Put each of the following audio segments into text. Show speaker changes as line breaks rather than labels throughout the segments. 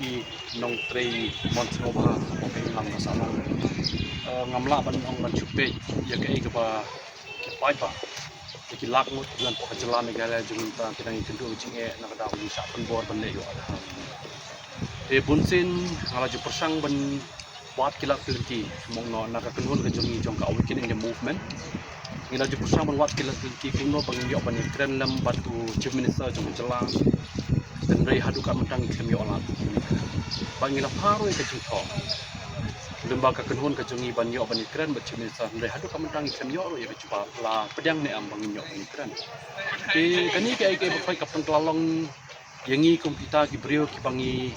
hi nong trei mon ngobha oke lang kasama ngamla ban ong ban chupe ya ke ba ki pai ba ki lak mo tuan po kajala negara jung ta kita ngi kendu jinge na kada wi sa pen bor ban le yo ada e bunsin ngala ju persang ban buat kilak kelenti mong no na ka kenun ka jungi jong ka awikin in the movement ngila ju persang ban buat kilak kelenti kuno bang yo ban kren lam batu chief minister jong jala dan rai hadu ka mentang kem yo la bang ngila paro ka jung tho lembaga kenhun ka jungi ban yo ban kren ba chief minister rai hadu ka mentang kem yo ya ka la pedang ne am bang yo ban kren ke kani ke ba ka pang tlalong yangi kum kita ki brio ki bangi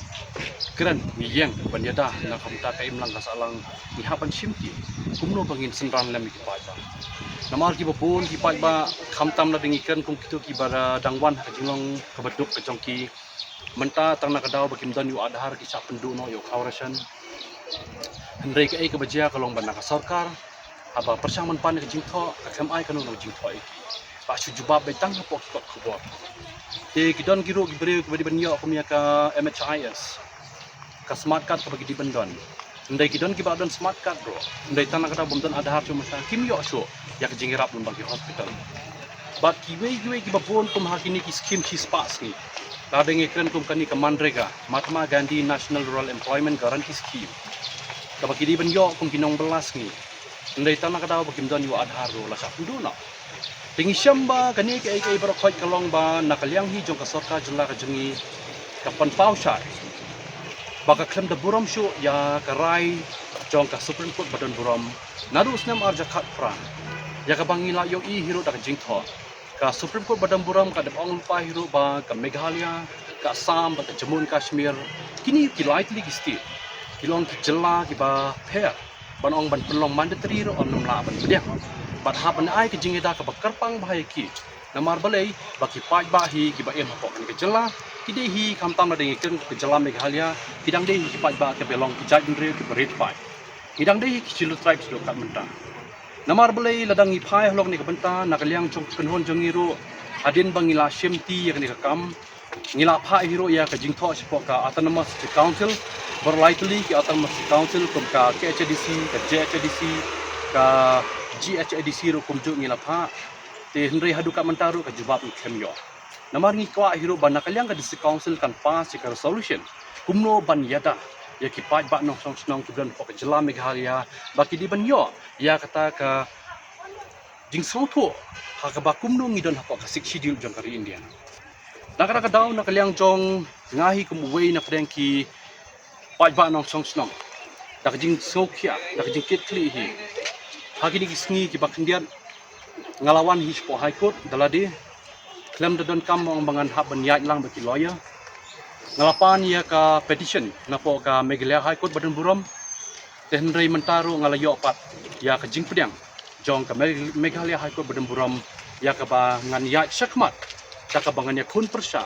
keren yang banyada na kamta ka imlang kasalang ni hapan simti kumno bangin senran lam ki pai ba namar ki babon ki pai ba khamtam na dingi keren kum kitu ki bara dangwan ka jinglong ka baduk ka jongki menta tang na kadaw bakim dan yu adhar ki sa pendu no yo kawarashan hendai ka bajia kalong ban ka sarkar aba persaman pan ka jingtho ka khamai kanu no jingtho iki ba su jubab betang ha pok kot khobor te kidon giro gibre kebadi banyo kumya ka MHIS ka smart card ka bagi di bendon ndai kidon ki badon smart card bro ndai tanah kata bomdon adhar cuma sa kim yo so ya ka jingirap lum bagi hospital ba kiwe ki babon kum hakini ki scheme ki spas ni ladeng ekren kum kani ka Manrega Mahatma Gandhi National Rural Employment Guarantee Scheme ka bagi di benyo kum kinong belas ni ndai tanah kata bagi bendon yo adhar ro la sa punduna tingi syamba kani ke barokhoi kalong ba nakalyang hi jong ka sarkar jula ka jungi kapan pausar baka klem da buram shu ya karai jong ka Supreme Court badan buram nadu snam arja khat pran ya ka bangila yo I hero da jingtho ka Supreme Court badan buram ka depong lupa hero ba ka Meghalaya ka Assam ba ka Jammu and Kashmir kini ki lightly ki state kilong ki jela ki ba pher banong ban pelong mandatory ro on la ban dia bat hapan ai ke jingida ka bakarpang bahai ki namar balai baki pai ba hi ki ba em ha kan ke jela ki de hi kam tam na de ken ke jela Meghalaya kidang de hi ki pai ba ke belong ki jai ndre ki red pai kidang de hi ki chilu tribes do kat menta namar balai ladang i pai holok ni ka benta nakaliang chung kenhon jongi ro adin bangila shemti ya ni ka kam ngila pha hero ya ka jingtho sipo ka autonomous council berlightly ki autonomous council kum ka KHDC ka JHDC ka GHDC ro kumju ngila pha te hendrai hadu ka mentaru ka jubab ni khemyo namar ngi kwa hero ban nakaliang ka district council kan pass ka resolution kumno ban yada ya ki pai ba nong song snong tu dan ka jela Meghalaya baki di ban yo ya kata ka jing song tho ha ka ba kumno ngi don ha ka sik schedule jong kari India nakara ka daw nakaliang jong ngahi kum wei na preng ki pai ba nong song snong dak jing sokhya dak jing kitli hi hagini kisngi ki bakendian ngalawan hi po high court dalade klem don kam ong bangan hab ban yai lang baki lawyer ngalapan ya ka petition na po ka Meghalaya High Court badan buram tenrei mentaru ngalayo pat ya ka jing pedang jong ka Meghalaya High Court badan buram ya ka ba ngan ya syakmat ka bangan ya kun persya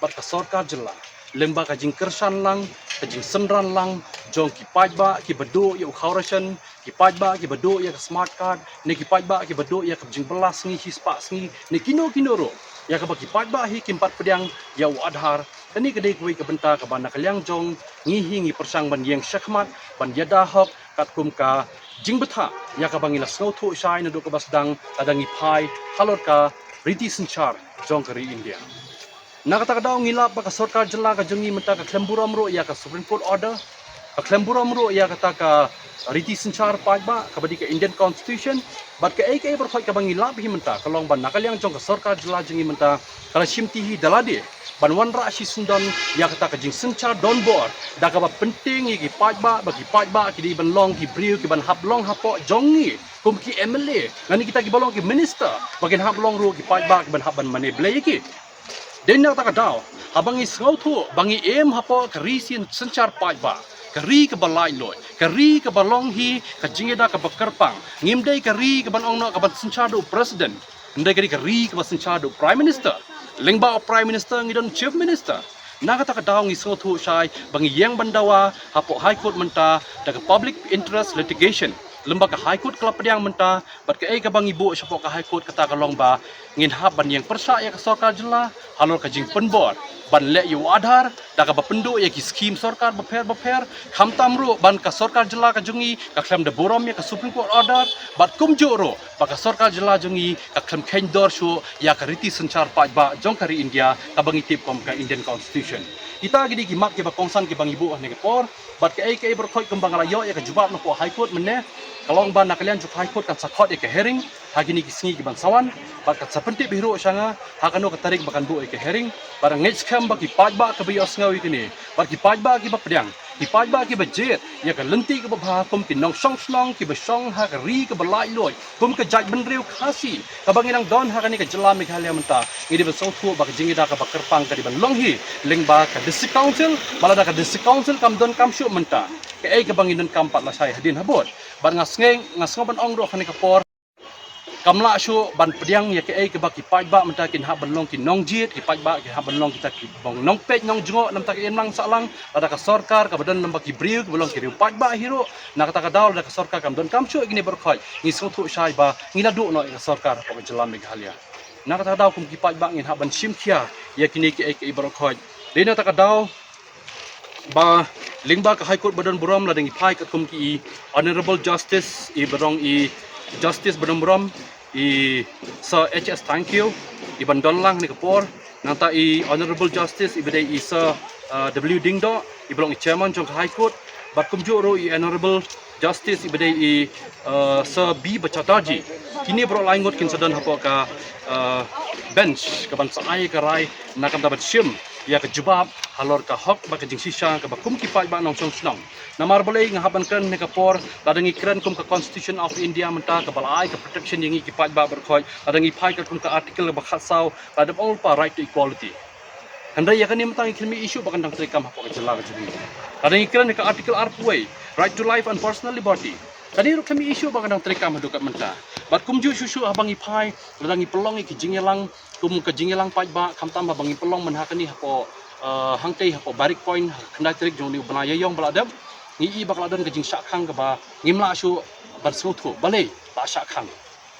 bat ka sarkar jela lemba ka jing kersan lang ka jing senran lang jong ki pajba ki bedu ya khawrashan ki pajba ki bedu ya ka smart card ne ki pajba ki bedu ya ka jing belas ngi hi spa ngi ne kino ro ya ka ba ki pajba hi kimpat pedang ya adhar kani kedai kuwi ka benta ka ban nakaliang jong ngi hingi persang ban yang syakmat ban yada hok kat kum ka jing betha ya ka bangila snow thu shai na do ka basdang tadangi pai halor ka British Char jong kari India nakata ka daw ngila pa ka sarkar jela ka jungi menta ka klemburam ro ya ka Supreme Court order ka klemburam ro ya kata ka riti senchar pajba ka badi ka Indian Constitution bat ka ai berkhoi ka bangila bi menta kalong ban nakaliang jong ka sarkar jela jungi menta kala shimti hi dalade ban wan ra shi sundon ya kata ka jing senchar don board da ka ba penting gi pajba bagi pajba ki di ban long ki briu ki ban hap long hapo jongi kum ki MLA ngani kita ki balong ki minister bagin hap long ro ki pajba ki ban hap ban mane blai ki den nak ta daw abangi sngau thu bangi em hapo karisin senchar pajba kari ke balai loy kari ke balong hi ka jingeda ka bakarpang ngimdei kari ke ban ongno ka ban senchar do president ndai kari ke ban senchar do prime minister lengba prime minister ngidon chief minister nakata ka daw ngi sngau thu shai bangi yang bandawa hapo high court menta da public interest litigation lembaga high court kelap pediang menta bat ke ai ka bang ibu siapa ka high court kata kalong ba ngin hab ban yang persa ya ka sarkar jela halor ka jing penbor ban le yu adhar da ka bapendu ya ki skim sarkar beper kham tamru ban ka sarkar jela ka jungi ka klem de borom ya ka supreme court order bat kumju ro ba ka sarkar jela jungi ka klem khen dor shu ya ka riti sanchar paj ba jong kari India ka bang itip kom ka Indian constitution kita gidi ki mak ke ba kongsan ke bang ibu ne ke por bat ke ai berkhoi kembang rayo ya ka jubab no ko high court menne kalong ban nakalian juk high court kan sakot ya ke herring hagini ki singi ki bangsawan bat ka sapenti bihro sanga hakano ka tarik bakan bu ke herring barang ngej kham ba ki paj ba ka bios ngawi kini bat ki paj ba ki ba pedang ki paj ba ki ba jet ya ka lenti ke ba kum ki nong song slong ki ba song ha ka ri ka ba lai loi kum ka jaj benriu khasi ka banginang don hakani ka jela meghalaya menta ngidi ba song thu ba ka jingida ka ba kerpang ka di ban longhi ling ba ka district council balada ka district council kam don kam syu menta ke ai ka banginan kam pat la sai hadin habot bar ngasngeng ban ong ro khani ka por kamla syu ban pediang ya ke ai ke ba ki paj ba menta kin ha ban long ki nong jit ki paj ba ki ha ban long kita ki bong nong pej nong jungo nam ta ki enlang salang ada ka sarkar ka badan lamba ki briu ki belong ki riu paj ba hiro na kata ka daul da ka sarkar kam don kam syu gini berkhoi ngi so thu sai ba ngina du no ka sarkar ko jelam meghalaya na kata daul kum ki paj ba ngin ha ban sim khia ya kini ki ai ke berkhoi dena ta ka daul ba lingba ka high court badan buram la dengi pai ka kum ki honorable justice i barong i justice badan buram i sir HS thank you i bandon lang ni kapor nanta i honorable justice i bedai i sir W Dingdo i barong i chairman jong high court bat kum jo ro i honorable justice i bedai i sir B Bachataji kini bro laingot kin sadan hapo ka bench ka ban sai ka rai nakam dapat sim ya ke jubab halor ka hok ba ke jing sisa ka ba kum ki pai ba nong song snong namar boleh ngahaban kan ne ka por ladangi kran kum ka constitution of India menta ka balai ka protection yang ki pai ba berkhoi ladangi pai ka kum ka article ba khatsau ladam all pa right to equality handai ya kan ni mentang ilmi issue ba kan dang trikam hapo ka jela ka juri ladangi kran ka article arpway right to life and personal liberty tadi ro kami issue ba kan dang trikam hadu ka menta bat kum ju susu abangi pai ladangi pelong ki jingelang kum ka jingelang pai ba kham tam bangi pelong man hakani hapo hangkai hapo barik point kendai trik jong ni bana yayong baladam ngi bakla don ka jing syak khang ka ba ngimla shu bar suthu balai ba syak khang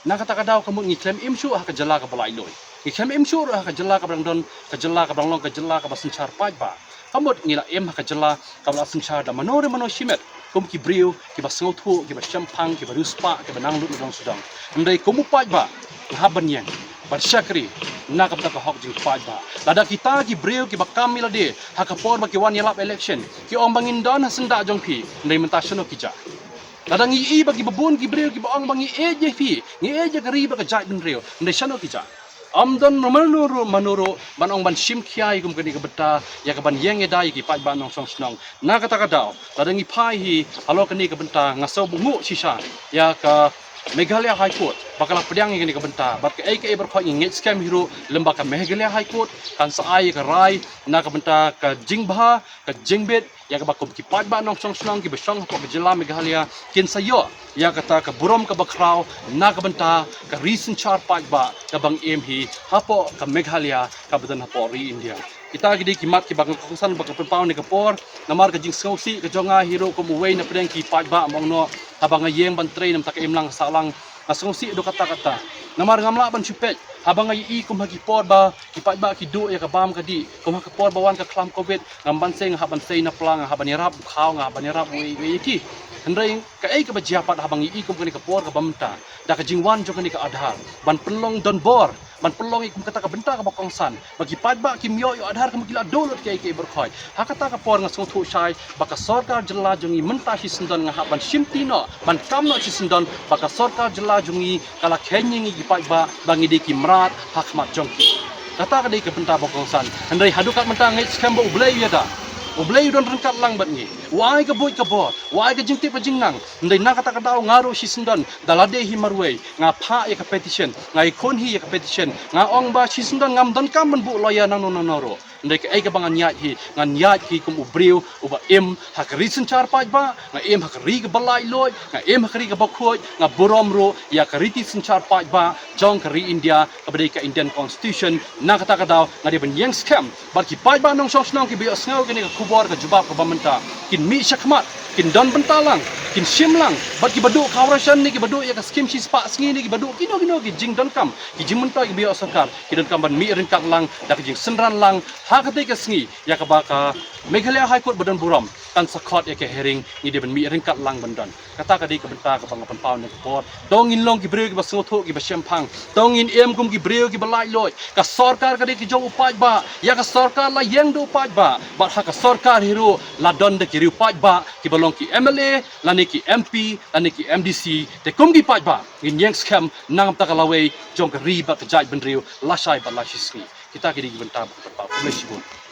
na kata ka daw kamu ngi claim im shu ha ka jala ka balai loi ngi claim im shu ha ka jala ka bang don ka jala ka bang long ka jala ka ba sinchar pai ba kamut ngi la em ha ka jala ka ba sinchar da manore mano shimet kum ki briu ki ba suthu ki ba champang ki ba ruspa ki ba nang lut dong sudang ndai kumu pai ba haban yang bersyakri nak kata ka hok jing pai ba lada kita ki breu ki bakam mila de hakapor ba ki wan yalap election ki om bangin don senda jong pi ndai menta shono ki ja lada ngi i bagi babun ki breu ki bang bangi eje pi ngi eje kari ba ka jai ben reu ndai shono ki ja am don manuro banong ban sim khiai kum kani ka beta ya ka ban yeng edai ki pai ba nong song snong na kata ka daw lada ngi pai hi halo kani ka benta ngaso bungu sisa ya ka Meghalaya High Court bakal pedang yang ni ke benta bat ke ai berkhoi ngej scam hero lembaga Meghalaya High Court kan saai ke rai na ke benta ke jingbha ke jingbet ya ke bakum ki pat ba nong song snong ki besong ko jela Meghalaya kin sayo ya kata ke burom ke bakrau na ke benta ke recent char pat ba ke bang em hi hapo ke Meghalaya ke bedan hapo ri India kita gidi kimat ki bakal kongsan bakal pempau ni ke por namar ke jing sausi ke jonga hero ko muwei na pedang ki pat ba mong no habang ngayeng ban train nam tak imlang salang asongsi do kata-kata namar ngamla ban chupet habang ngayi kum hagi por ba ki pat ba ki do ya ka bam ka di kum ha ka por bawan ka klam covid ngamban seng haban sei na plang haban yarap khaw ngaban yarap wi ki hendrai ka ai ka bajiapat habang i kum kani ka por ka bamta da ka jingwan jo kani ka adhar ban pelong don bor ban pelong ikum kata ka benta ka bakongsan bagi padba kim yo adhar kam gila download ke berkhoi ha kata ka por nga song thu sai baka sarkar jela jungi menta si sendon nga ban simtino ban kamno si sendon baka sarkar jela jungi kala khenyingi gi padba bangi de ki mrat hakmat jongki kata ka de ka benta bakongsan hendai hadukat menta ngai skam bo ublei ya da ublei don rengkat lang bat ngi wai ka boy ka bot wai ka jingtip pa jingnang ndai na kata ka daw ngaro si sendon dalade hi marwei nga pha ya ka petition ngai khon hi ya ka petition nga ong ba si sendon ngam don kam bu loya nang no noro ndai ka ai ka bangan nyat hi ngan nyat hi kum ubriu uba em ha ka recent char paj ba nga em ha ka ri ka balai loy nga em ha ka ri ka bakhoi nga borom ro ya ka riti senchar paj ba jong ka ri India ka badai ka Indian constitution na kata ka daw nga di ban yang scam bar ki paj ba nong song snong ki bi asngau ki ni ka kubor ka jubab ka bamenta kin mi syakmat kin don bentalang kin sim lang bat ki badu kawasan ni ki badu ya ka skim si spa sngi ni ki badu kino ki jing don kam ki jimun to ki bio sarkar ki don kam ban mi rin kat lang da ki jing senran lang ha ka te ka sngi ya ka ba ka Meghalaya High Court badan buram kan sakot ya ke herring ni de ban mi rin kat lang bandan kata ka di ka benta ka bang pan pau ni pot dong in long ki breu ki ba sngo ki ba syempang dong in em kum ki breu ki ba lai loi ka sarkar ka di ki jong upaj ba ya ka sarkar la yang do upaj ba ha ka sarkar hero la don de ki riu upaj ba ki balong ki MLA la ni ki MP la ni ki MDC te kum ki upaj ba ngin yang scam nang ta ka lawe jong ka ri ba ka jaj ban riu la shai ba la shisni kita ki di ki benta ba pa pa